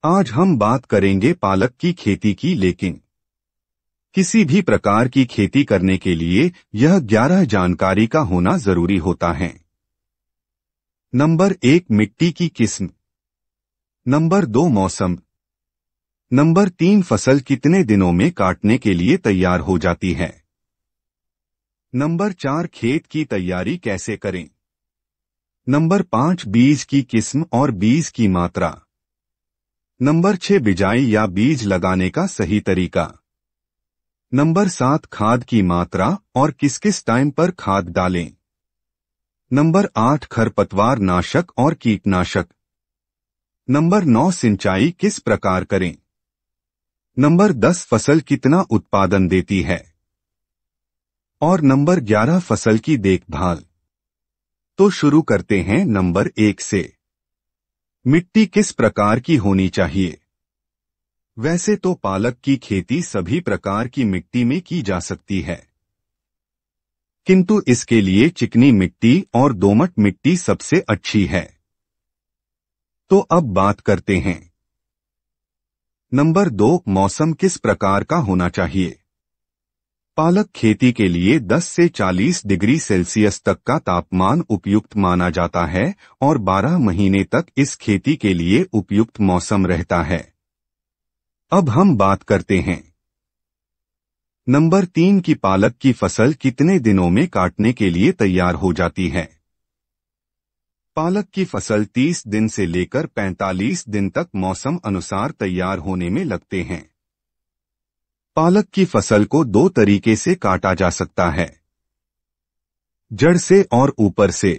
आज हम बात करेंगे पालक की खेती की, लेकिन किसी भी प्रकार की खेती करने के लिए यह 11 जानकारी का होना जरूरी होता है। नंबर 1, मिट्टी की किस्म। नंबर 2, मौसम। नंबर 3, फसल कितने दिनों में काटने के लिए तैयार हो जाती है। नंबर 4, खेत की तैयारी कैसे करें। नंबर 5, बीज की किस्म और बीज की मात्रा। नंबर 6, बिजाई या बीज लगाने का सही तरीका। नंबर 7, खाद की मात्रा और किस किस टाइम पर खाद डालें। नंबर 8, खरपतवार नाशक और कीटनाशक। नंबर 9, सिंचाई किस प्रकार करें। नंबर 10, फसल कितना उत्पादन देती है। और नंबर 11, फसल की देखभाल। तो शुरू करते हैं नंबर 1 से। मिट्टी किस प्रकार की होनी चाहिए। वैसे तो पालक की खेती सभी प्रकार की मिट्टी में की जा सकती है, किंतु इसके लिए चिकनी मिट्टी और दोमट मिट्टी सबसे अच्छी है। तो अब बात करते हैं। नंबर 2, मौसम किस प्रकार का होना चाहिए। पालक खेती के लिए 10 से 40 डिग्री सेल्सियस तक का तापमान उपयुक्त माना जाता है और 12 महीने तक इस खेती के लिए उपयुक्त मौसम रहता है। अब हम बात करते हैं। नंबर 3 की पालक की फसल कितने दिनों में काटने के लिए तैयार हो जाती है। पालक की फसल 30 दिन से लेकर 45 दिन तक मौसम अनुसार तैयार होने में लगते हैं। पालक की फसल को 2 तरीके से काटा जा सकता है, जड़ से और ऊपर से।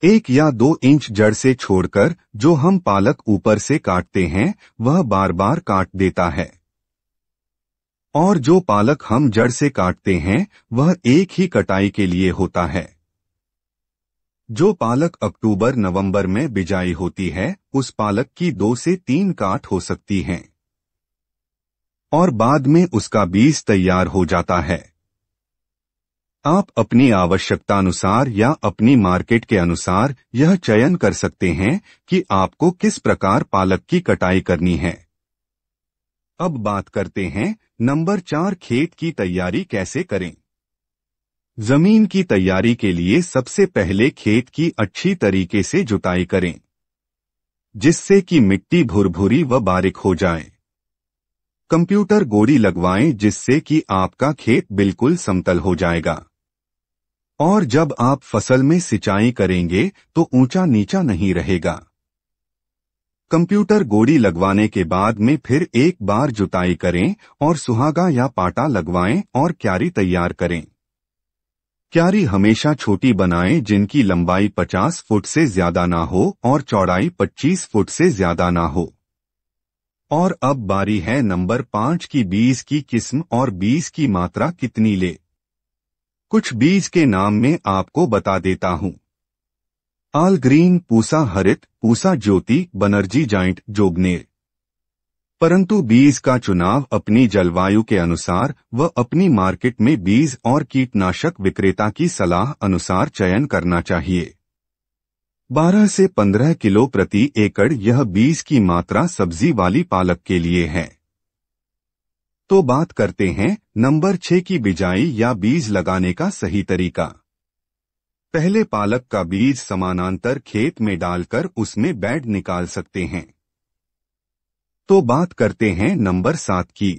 1 या 2 इंच जड़ से छोड़कर जो हम पालक ऊपर से काटते हैं वह बार बार काट देता है, और जो पालक हम जड़ से काटते हैं वह एक ही कटाई के लिए होता है। जो पालक अक्टूबर-नवंबर में बिजाई होती है उस पालक की 2 से 3 काट हो सकती हैं और बाद में उसका बीज तैयार हो जाता है। आप अपनी आवश्यकतानुसार या अपनी मार्केट के अनुसार यह चयन कर सकते हैं कि आपको किस प्रकार पालक की कटाई करनी है। अब बात करते हैं नंबर 4, खेत की तैयारी कैसे करें। जमीन की तैयारी के लिए सबसे पहले खेत की अच्छी तरीके से जुताई करें, जिससे कि मिट्टी भुरभुरी व बारीक हो जाए। कंप्यूटर गोड़ी लगवाएं जिससे कि आपका खेत बिल्कुल समतल हो जाएगा। और जब आप फसल में सिंचाई करेंगे तो ऊंचा नीचा नहीं रहेगा। कंप्यूटर गोड़ी लगवाने के बाद में फिर एक बार जुताई करें और सुहागा या पाटा लगवाएं और क्यारी तैयार करें। क्यारी हमेशा छोटी बनाएं जिनकी लंबाई 50 फुट से ज्यादा ना हो और चौड़ाई 25 फुट से ज्यादा ना हो। और अब बारी है नंबर 5 की, बीज की किस्म और बीज की मात्रा कितनी ले। कुछ बीज के नाम में आपको बता देता हूं। आल ग्रीन, पूसा हरित, पूसा ज्योति, बनर्जी जाइंट, जोगनेर। परंतु बीज का चुनाव अपनी जलवायु के अनुसार व अपनी मार्केट में बीज और कीटनाशक विक्रेता की सलाह अनुसार चयन करना चाहिए। 12 से 15 किलो प्रति एकड़ यह बीज की मात्रा सब्जी वाली पालक के लिए है। तो बात करते हैं नंबर 6 की, बिजाई या बीज लगाने का सही तरीका। पहले पालक का बीज समानांतर खेत में डालकर उसमें बेड निकाल सकते हैं। तो बात करते हैं नंबर 7 की,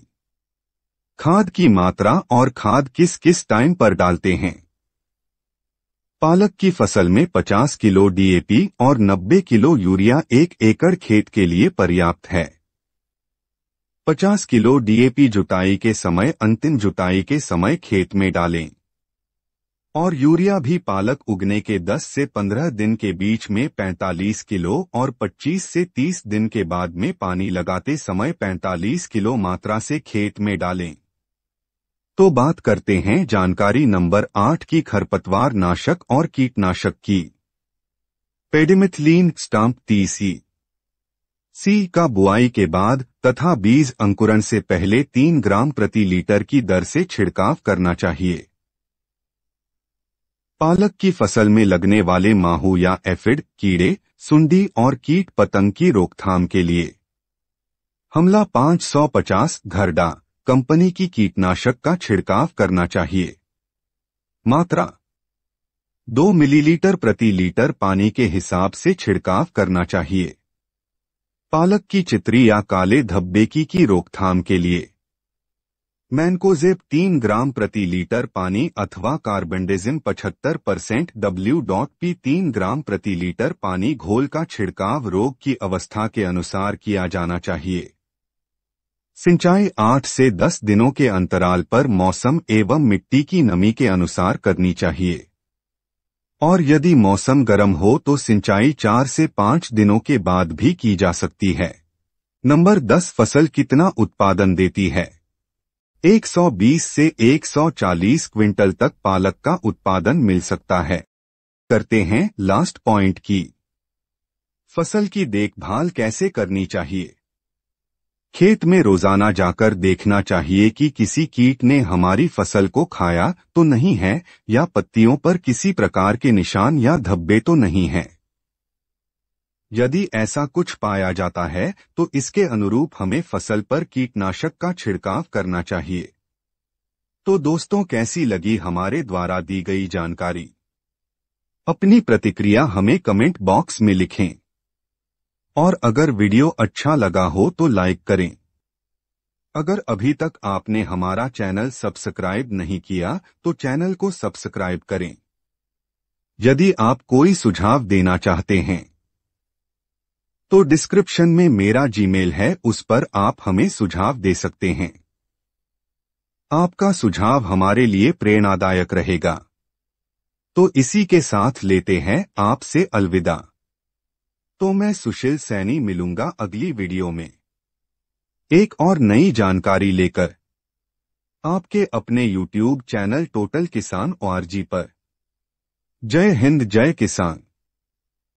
खाद की मात्रा और खाद किस किस टाइम पर डालते हैं। पालक की फसल में 50 किलो डीएपी और 90 किलो यूरिया 1 एकड़ खेत के लिए पर्याप्त है। 50 किलो डीएपी जुताई के समय, अंतिम जुताई के समय खेत में डालें और यूरिया भी पालक उगने के 10 से 15 दिन के बीच में 45 किलो और 25 से 30 दिन के बाद में पानी लगाते समय 45 किलो मात्रा से खेत में डालें। तो बात करते हैं जानकारी नंबर 8 की, खरपतवार नाशक और कीटनाशक की। पेडिमिथलिन स्टाम्प 30 सी का बुआई के बाद तथा बीज अंकुरण से पहले 3 ग्राम प्रति लीटर की दर से छिड़काव करना चाहिए। पालक की फसल में लगने वाले माहू या एफिड, कीड़े, सुंडी और कीट पतंग की रोकथाम के लिए हमला 550 घरडा कंपनी की कीटनाशक का छिड़काव करना चाहिए। मात्रा 2 मिलीलीटर प्रति लीटर पानी के हिसाब से छिड़काव करना चाहिए। पालक की चितरी या काले धब्बे की रोकथाम के लिए मैनकोजेब 3 ग्राम प्रति लीटर पानी अथवा कार्बेंडेजिम 75% W.P 3 ग्राम प्रति लीटर पानी घोल का छिड़काव रोग की अवस्था के अनुसार किया जाना चाहिए। सिंचाई 8 से 10 दिनों के अंतराल पर मौसम एवं मिट्टी की नमी के अनुसार करनी चाहिए और यदि मौसम गर्म हो तो सिंचाई 4 से 5 दिनों के बाद भी की जा सकती है। नंबर 10 फसल कितना उत्पादन देती है? 120 से 140 क्विंटल तक पालक का उत्पादन मिल सकता है। करते हैं लास्ट पॉइंट की। फसल की देखभाल कैसे करनी चाहिए? खेत में रोजाना जाकर देखना चाहिए कि किसी कीट ने हमारी फसल को खाया तो नहीं है या पत्तियों पर किसी प्रकार के निशान या धब्बे तो नहीं हैं। यदि ऐसा कुछ पाया जाता है तो इसके अनुरूप हमें फसल पर कीटनाशक का छिड़काव करना चाहिए। तो दोस्तों, कैसी लगी हमारे द्वारा दी गई जानकारी? अपनी प्रतिक्रिया हमें कमेंट बॉक्स में लिखें और अगर वीडियो अच्छा लगा हो तो लाइक करें। अगर अभी तक आपने हमारा चैनल सब्सक्राइब नहीं किया तो चैनल को सब्सक्राइब करें। यदि आप कोई सुझाव देना चाहते हैं तो डिस्क्रिप्शन में मेरा जीमेल है, उस पर आप हमें सुझाव दे सकते हैं। आपका सुझाव हमारे लिए प्रेरणादायक रहेगा। तो इसी के साथ लेते हैं आपसे अलविदा। तो मैं सुशील सैनी मिलूंगा अगली वीडियो में एक और नई जानकारी लेकर आपके अपने YouTube चैनल टोटल किसान ORG पर। जय हिंद, जय किसान।